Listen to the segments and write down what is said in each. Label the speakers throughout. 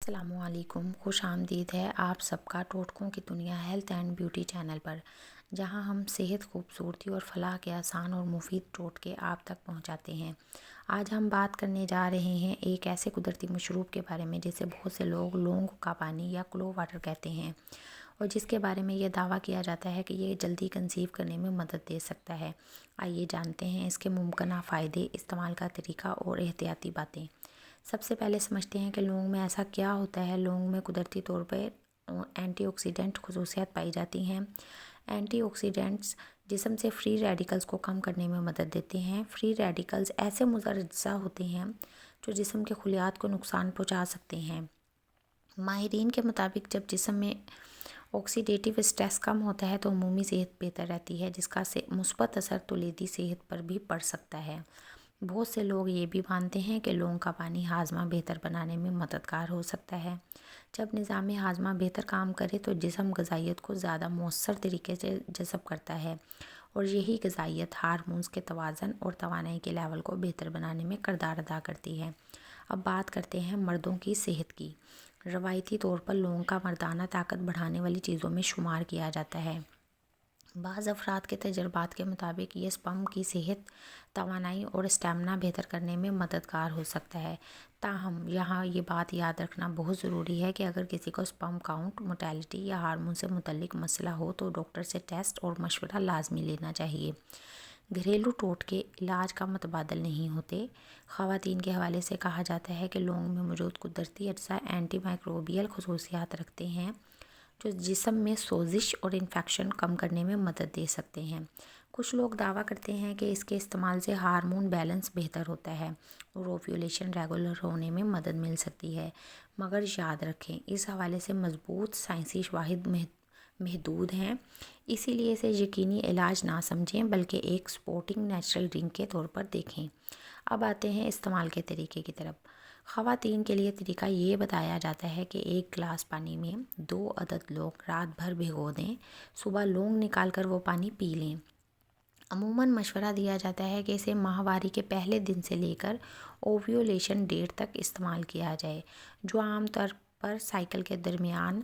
Speaker 1: السلام علیکم، خوش آمدید ہے آپ سب کا ٹوٹکوں کی دنیا ہیلتھ اینڈ بیوٹی چینل پر، جہاں ہم صحت، خوبصورتی اور فلاح کے آسان اور مفید ٹوٹکے آپ تک پہنچاتے ہیں۔ آج ہم بات کرنے جا رہے ہیں ایک ایسے قدرتی مشروب کے بارے میں جسے بہت سے لوگ لونگ کا پانی یا کلو واٹر کہتے ہیں، اور جس کے بارے میں یہ دعویٰ کیا جاتا ہے کہ یہ جلدی کنسیو کرنے میں مدد دے سکتا ہے۔ آئیے جانتے ہیں اس کے ممکنہ فائدے، استعمال کا طریقہ اور احتیاطی باتیں۔ سب سے پہلے سمجھتے ہیں کہ لونگ میں ایسا کیا ہوتا ہے۔ لونگ میں قدرتی طور پر اینٹی آکسیڈنٹ خصوصیات پائی جاتی ہیں۔ اینٹی آکسیڈنٹس جسم سے فری ریڈیکلز کو کم کرنے میں مدد دیتے ہیں۔ فری ریڈیکلز ایسے مضر اجزاء ہوتے ہیں جو جسم کے خلیات کو نقصان پہنچا سکتے ہیں۔ ماہرین کے مطابق جب جسم میں آکسیڈیٹیو اسٹریس کم ہوتا ہے تو عمومی صحت بہتر رہتی ہے، جس کا مثبت اثر تولیدی صحت پر بھی پڑ سکتا ہے۔ بہت سے لوگ یہ بھی مانتے ہیں کہ لونگ کا پانی ہاضمہ بہتر بنانے میں مددگار ہو سکتا ہے۔ جب نظام ہاضمہ بہتر کام کرے تو جسم غذائیت کو زیادہ مؤثر طریقے سے جذب کرتا ہے، اور یہی غذائیت ہارمونز کے توازن اور توانائی کے لیول کو بہتر بنانے میں کردار ادا کرتی ہے۔ اب بات کرتے ہیں مردوں کی صحت کی۔ روایتی طور پر لونگ کا مردانہ طاقت بڑھانے والی چیزوں میں شمار کیا جاتا ہے۔ بعض افراد کے تجربات کے مطابق یہ سپرم کی صحت، توانائی اور اسٹیمنا بہتر کرنے میں مددگار ہو سکتا ہے۔ تاہم یہاں یہ بات یاد رکھنا بہت ضروری ہے کہ اگر کسی کو سپرم کاؤنٹ، موٹیلٹی یا ہارمون سے متعلق مسئلہ ہو تو ڈاکٹر سے ٹیسٹ اور مشورہ لازمی لینا چاہیے۔ گھریلو ٹوٹکے علاج کا متبادل نہیں ہوتے۔ خواتین کے حوالے سے کہا جاتا ہے کہ لونگ میں موجود قدرتی اجزاء اینٹی مائکروبیل خصوصیات رکھتے ہیں جو جسم میں سوزش اور انفیکشن کم کرنے میں مدد دے سکتے ہیں۔ کچھ لوگ دعویٰ کرتے ہیں کہ اس کے استعمال سے ہارمون بیلنس بہتر ہوتا ہے اور اوویولیشن ریگولر ہونے میں مدد مل سکتی ہے، مگر یاد رکھیں اس حوالے سے مضبوط سائنسی شواہد محدود ہیں، اسی لیے اسے یقینی علاج نہ سمجھیں بلکہ ایک سپورٹنگ نیچرل ڈرنک کے طور پر دیکھیں۔ اب آتے ہیں استعمال کے طریقے کی طرف۔ خواتین کے لیے طریقہ یہ بتایا جاتا ہے کہ 1 گلاس پانی میں 2 عدد لونگ رات بھر بھگو دیں، صبح لونگ نکال کر وہ پانی پی لیں۔ عموماً مشورہ دیا جاتا ہے کہ اسے ماہواری کے پہلے دن سے لے کر اوویولیشن ڈیٹ تک استعمال کیا جائے، جو عام طور پر سائیکل کے درمیان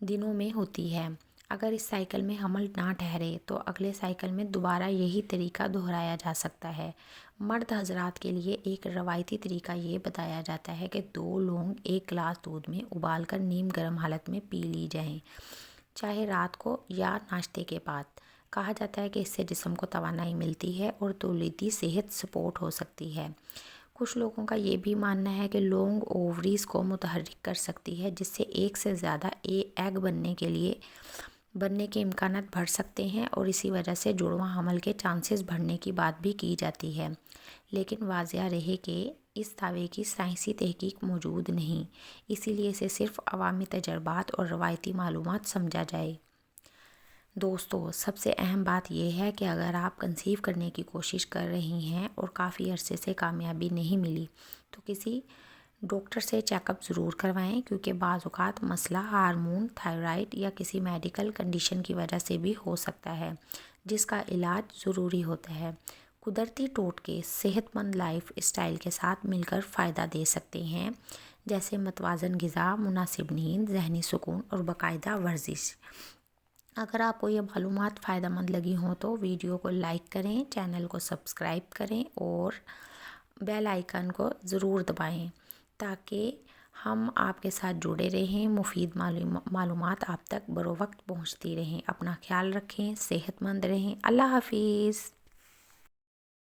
Speaker 1: دنوں میں ہوتی ہے۔ اگر اس سائیکل میں حمل نہ ٹھہرے تو اگلے سائیکل میں دوبارہ یہی طریقہ دہرایا جا سکتا ہے۔ مرد حضرات کے لیے ایک روایتی طریقہ یہ بتایا جاتا ہے کہ 2 لونگ 1 گلاس دودھ میں ابال کر نیم گرم حالت میں پی لی جائیں، چاہے رات کو یا ناشتے کے بعد۔ کہا جاتا ہے کہ اس سے جسم کو توانائی ملتی ہے اور تولیدی صحت سپورٹ ہو سکتی ہے۔ کچھ لوگوں کا یہ بھی ماننا ہے کہ لونگ اووریز کو متحرک کر سکتی ہے، جس سے ایک سے زیادہ ایگ بننے کے امکانات بڑھ سکتے ہیں، اور اسی وجہ سے جڑواں حمل کے چانسز بڑھنے کی بات بھی کی جاتی ہے۔ لیکن واضح رہے کہ اس دعوے کی سائنسی تحقیق موجود نہیں، اسی لیے اسے صرف عوامی تجربات اور روایتی معلومات سمجھا جائے۔ دوستو، سب سے اہم بات یہ ہے کہ اگر آپ کنسیو کرنے کی کوشش کر رہی ہیں اور کافی عرصے سے کامیابی نہیں ملی تو کسی ڈاکٹر سے چیک اپ ضرور کروائیں، کیونکہ بعض اوقات مسئلہ ہارمون، تھائرائیڈ یا کسی میڈیکل کنڈیشن کی وجہ سے بھی ہو سکتا ہے، جس کا علاج ضروری ہوتا ہے۔ قدرتی ٹوٹکے صحت مند لائف اسٹائل کے ساتھ مل کر فائدہ دے سکتے ہیں، جیسے متوازن غذا، مناسب نیند، ذہنی سکون اور باقاعدہ ورزش۔ اگر آپ کو یہ معلومات فائدہ مند لگی ہوں تو ویڈیو کو لائک کریں، چینل کو سبسکرائب کریں اور بیل آئیکن کو ضرور دبائیں تاکہ ہم آپ کے ساتھ جڑے رہیں، مفید معلومات آپ تک بروقت پہنچتی رہیں۔ اپنا خیال رکھیں، صحت مند رہیں۔ اللہ حافظ۔